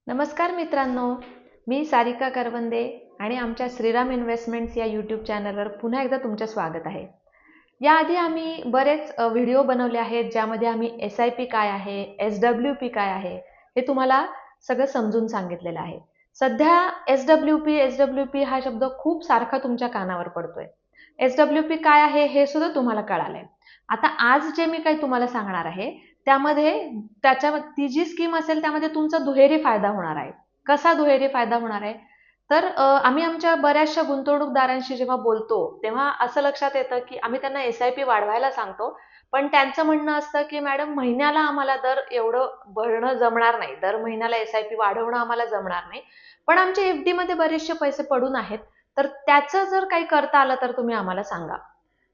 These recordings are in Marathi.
नमस्कार मित्रांनो, मी सारिका करवंदे आणि आमच्या श्रीराम इन्व्हेस्टमेंट्स या यूट्यूब चॅनलवर पुन्हा एकदा तुमचे स्वागत आहे. याआधी आम्ही बरेच व्हिडिओ बनवले आहेत ज्यामध्ये आम्ही SIP काय आहे, SWP काय आहे हे तुम्हाला सगळं समजून सांगितलेलं आहे. सध्या SWP हा शब्द खूप सारखा तुमच्या कानावर पडतोय. SWP काय आहे हे सुद्धा तुम्हाला कळालंय. आता आज जे मी काही तुम्हाला सांगणार आहे त्यामध्ये ती जी स्कीम असेल त्यामध्ये तुमचा दुहेरी फायदा होणार आहे. कसा दुहेरी फायदा होणार आहे? तर आम्ही आमच्या बऱ्याचशा गुंतवणूकदारांशी जेव्हा बोलतो तेव्हा असं लक्षात येतं की आम्ही त्यांना SIP वाढवायला सांगतो, पण त्यांचं म्हणणं असतं की मॅडम महिन्याला आम्हाला दर एवढं भरणं जमणार नाही, दर महिन्याला SIP वाढवणं आम्हाला जमणार नाही, पण आमच्या FD मध्ये बरेचसे पैसे पडून आहेत, तर त्याचं जर काही करता आलं तर तुम्ही आम्हाला सांगा.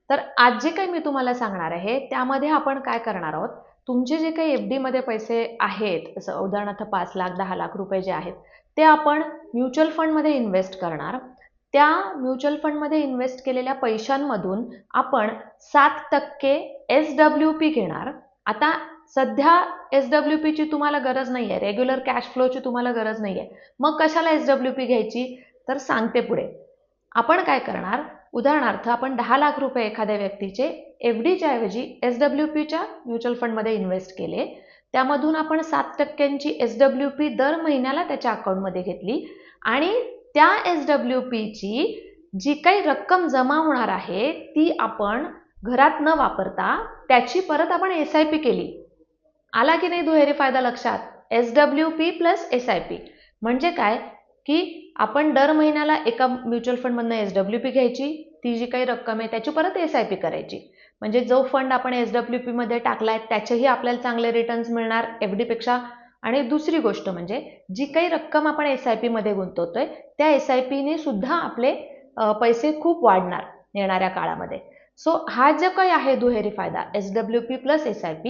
तर आज जे काही मी तुम्हाला सांगणार आहे त्यामध्ये आपण काय करणार आहोत, तुमचे जे काही FD मध्ये पैसे आहेत, उदाहरणार्थ 5 लाख 10 लाख रुपये जे आहेत ते आपण म्युच्युअल फंड मध्ये इन्व्हेस्ट करणार. त्या म्युच्युअल फंड मध्ये इन्व्हेस्ट केलेल्या पैशांमधून आपण 7% SWP घेणार. आता सध्या SWP ची तुम्हाला गरज नाहीये, रेग्युलर कॅश फ्लोची तुम्हाला गरज नाहीये, मग कशाला SWP घ्यायची तर सांगते पुढे. आपण काय करणार, उदाहरणार्थ आपण 10 लाख रुपये एखाद्या व्यक्तीचे FD च्या ऐवजी SWP च्या म्युच्युअल फंड मध्ये इन्व्हेस्ट केले, त्यामधून आपण 7% SWP दर महिन्याला त्याच्या अकाउंट मध्ये घेतली आणि त्या SWP ची जी काही रक्कम जमा होणार आहे ती आपण घरात न वापरता त्याची परत आपण SIP केली. आला की नाही दुहेरी फायदा लक्षात? SWP प्लस SIP म्हणजे काय की आपण दर महिन्याला एका म्युच्युअल फंड मधनं SWP घ्यायची, ती जी काही रक्कम आहे त्याची परत SIP करायची. म्हणजे जो फंड आपण SWP मध्ये टाकलाय त्याचेही आपल्याला चांगले रिटर्न्स मिळणार FD पेक्षा. आणि दुसरी गोष्ट म्हणजे जी काही रक्कम आपण SIP मध्ये गुंतवतोय त्या SIP ने सुद्धा आपले पैसे खूप वाढणार येणाऱ्या काळामध्ये. सो हा जो काही आहे दुहेरी फायदा SWP प्लस SIP,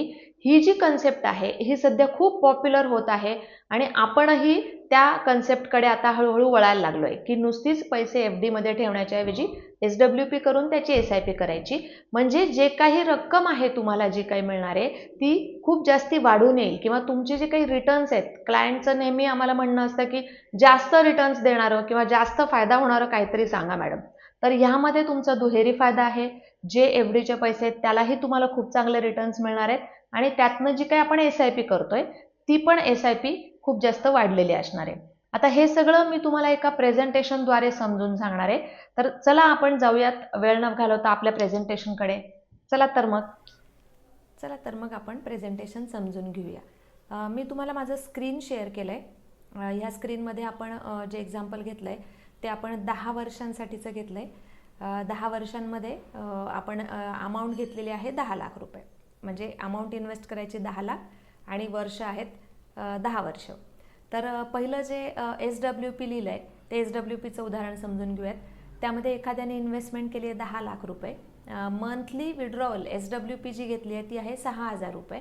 ही जी कन्सेप्ट आहे ही सध्या खूप पॉप्युलर होत आहे आणि आपणही त्या कन्सेप्टकडे आता हळूहळू वळायला लागलोय की नुसतीच पैसे FD मध्ये ठेवण्याच्या ऐवजी SWP करून त्याची SIP करायची, म्हणजे जे काही रक्कम आहे तुम्हाला जी काही मिळणार आहे ती खूप जास्ती वाढून येईल. किंवा तुमचे जे काही रिटर्न्स आहेत, क्लायंटचं नेहमी आम्हाला म्हणणं असतं की जास्त रिटर्न्स देणारं किंवा जास्त फायदा होणारं काहीतरी सांगा मॅडम. तर ह्यामध्ये तुमचा दुहेरी फायदा आहे. जे FD चे पैसे आहेत त्यालाही तुम्हाला खूप चांगले रिटर्न्स मिळणार आहेत आणि त्यातनं जी काही आपण SIP करतोय ती पण SIP खूप जास्त वाढलेली असणार आहे. आता हे सगळं मी तुम्हाला एका प्रेझेंटेशन द्वारे समजून सांगणार आहे. तर चला आपण जाऊयात वेळ न घालवता आपल्या प्रेझेंटेशनकडे. चला तर मग आपण प्रेझेंटेशन समजून घेऊया. मी तुम्हाला माझं स्क्रीन शेअर केलंय. ह्या स्क्रीनमध्ये आपण जे एक्झाम्पल घेतलंय ते आपण 10 वर्षांसाठीचं घेतलंय. 10 वर्षांमध्ये आपण अमाऊंट घेतलेली आहे 10 लाख रुपये, म्हणजे अमाऊंट इन्व्हेस्ट करायची 10 लाख आणि वर्ष आहेत 10 वर्ष. तर पहिलं जे SWP लिहिलं आहे ते SWPचं उदाहरण समजून घेऊयात. त्यामध्ये एखाद्याने इन्व्हेस्टमेंट केली आहे 10 लाख रुपये. मंथली विड्रॉवल SWP जी घेतली आहे ती आहे 6,000 रुपये.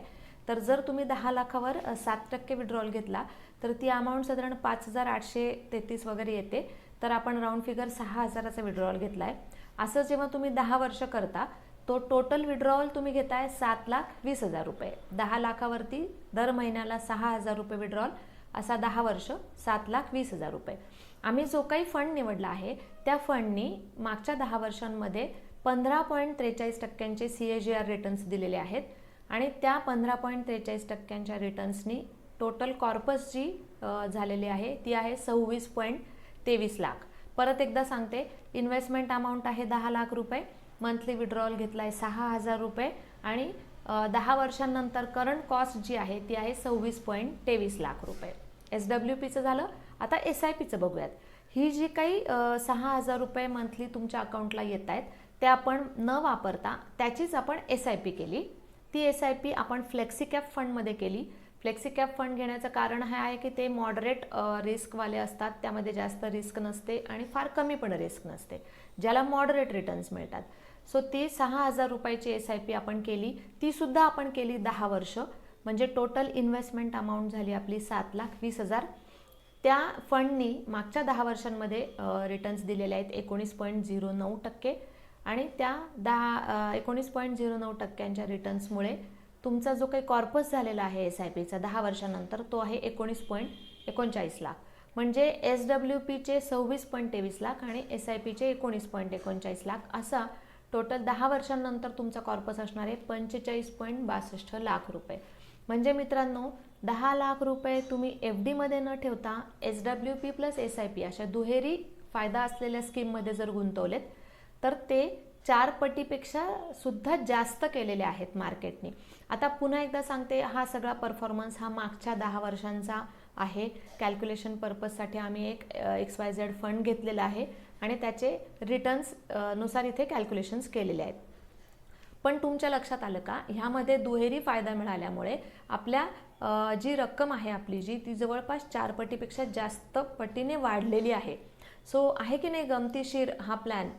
तर जर तुम्ही 10 लाखावर 7% विड्रॉवल घेतला तर ती अमाऊंट साधारण 5,833 वगैरे येते. तर आपण राऊंड फिगर 6,000चा विड्रॉवल घेतला आहे. असं जेव्हा तुम्ही 10 वर्ष करता तो टोटल विड्रॉवल तुम्ही घेताय 7,20,000 रुपये. 10 लाखावरती दर महिन्याला 6,000 रुपये विड्रॉवल, असा 10 वर्ष 7,20,000 रुपये. आम्ही जो काही फंड निवडला आहे त्या फंडनी मागच्या 10 वर्षांमध्ये 15.43% CAGR रिटर्न्स दिलेले आहेत आणि त्या 15.43% रिटर्न्सनी टोटल कॉर्पस जी झालेली आहे ती आहे 26.23 लाख. परत एकदा सांगते, इन्व्हेस्टमेंट अमाऊंट आहे 10 लाख रुपये, मंथली विड्रॉवल घेतला आहे 6,000 रुपये आणि 10 वर्षांनंतर करंट कॉस्ट जी आहे ती आहे 26.23 लाख रुपये. SWPचं झालं. आता SIPचं बघूयात. ही जी काही 6,000 रुपये मंथली तुमच्या अकाउंटला येत आहेत ते आपण न वापरता त्याचीच आपण SIP केली. ती SIP आपण फ्लेक्सिकॅप फंडमध्ये केली. फ्लेक्सिकॅप फंड घेण्याचं कारण हे आहे की ते मॉडरेट रिस्कवाले असतात, त्यामध्ये जास्त रिस्क नसते आणि फार कमी पण रिस्क नसते, ज्याला मॉडरेट रिटर्न्स मिळतात. सो ती 6,000 रुपयाची SIP आपण केली. ती सुद्धा आपण केली 10 वर्ष, म्हणजे टोटल इन्व्हेस्टमेंट अमाऊंट झाली आपली 7,20,000. त्या फंडनी मागच्या 10 वर्षांमध्ये रिटर्न्स दिलेले आहेत 19.09% आणि त्या 19.09%च्या रिटर्न्समुळे तुमचा जो काही कॉर्पस झालेला आहे SIPचा 10 वर्षानंतर तो आहे 19.39 लाख. म्हणजे SWPचे 26.23 लाख आणि SIPचे 19.39 लाख असा टोटल 10 वर्षांनंतर तुमचा कॉर्पस असणार आहे 45.62 लाख रुपये. म्हणजे मित्रांनो 10 लाख रुपये तुम्ही FD मध्ये न ठेवता SWP प्लस SIP अशा दुहेरी फायदा असलेल्या स्कीममध्ये जर गुंतवलेत तर ते 4 पटीपेक्षा सुद्धा जास्त केलेले आहेत मार्केटने. आता पुन्हा एकदा सांगते, हा सगळा परफॉर्मन्स हा मागच्या 10 वर्षांचा आहे. कॅल्क्युलेशन पर्पजसाठी आम्ही एक XYZ फंड घेतलेला आहे आणि त्याचे रिटर्न्स नुसार इथे कॅल्क्युलेशन्स केलेले आहेत. पण तुमच्या लक्षात आलं का, ह्यामध्ये दुहेरी फायदा मिळाल्यामुळे आपल्या जी रक्कम आहे आपली जी ती जवळपास 4 पटीपेक्षा जास्त पटीने वाढलेली आहे. सो आहे की नाही गमतीशीर हा प्लॅन?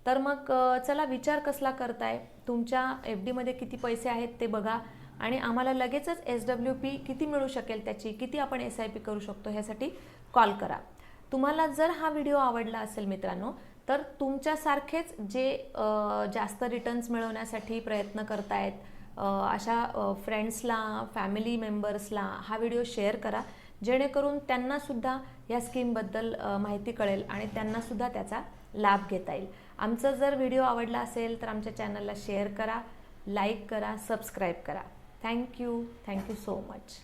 तर मग चला विचार कसला करताय, तुमच्या FD मध्ये किती पैसे आहेत ते बघा आणि आम्हाला लगेचच SWP किती मिळू शकेल त्याची, किती आपण SIP करू शकतो ह्यासाठी कॉल करा. तुम्हाला जर हा व्हिडिओ आवडला असेल मित्रांनो तर तुमच्यासारखेच जे जास्त रिटर्न्स मिळवण्यासाठी प्रयत्न करतायत अशा फ्रेंड्सला, फॅमिली मेंबर्सला हा व्हिडिओ शेअर करा, जेणेकरून त्यांनासुद्धा या स्कीमबद्दल माहिती कळेल आणि त्यांनासुद्धा त्याचा लाभ घेता येईल. आमचा जर व्हिडिओ आवडला असेल तर आमच्या चॅनलला शेअर करा, लाईक करा, सबस्क्राईब करा. Thank you so much.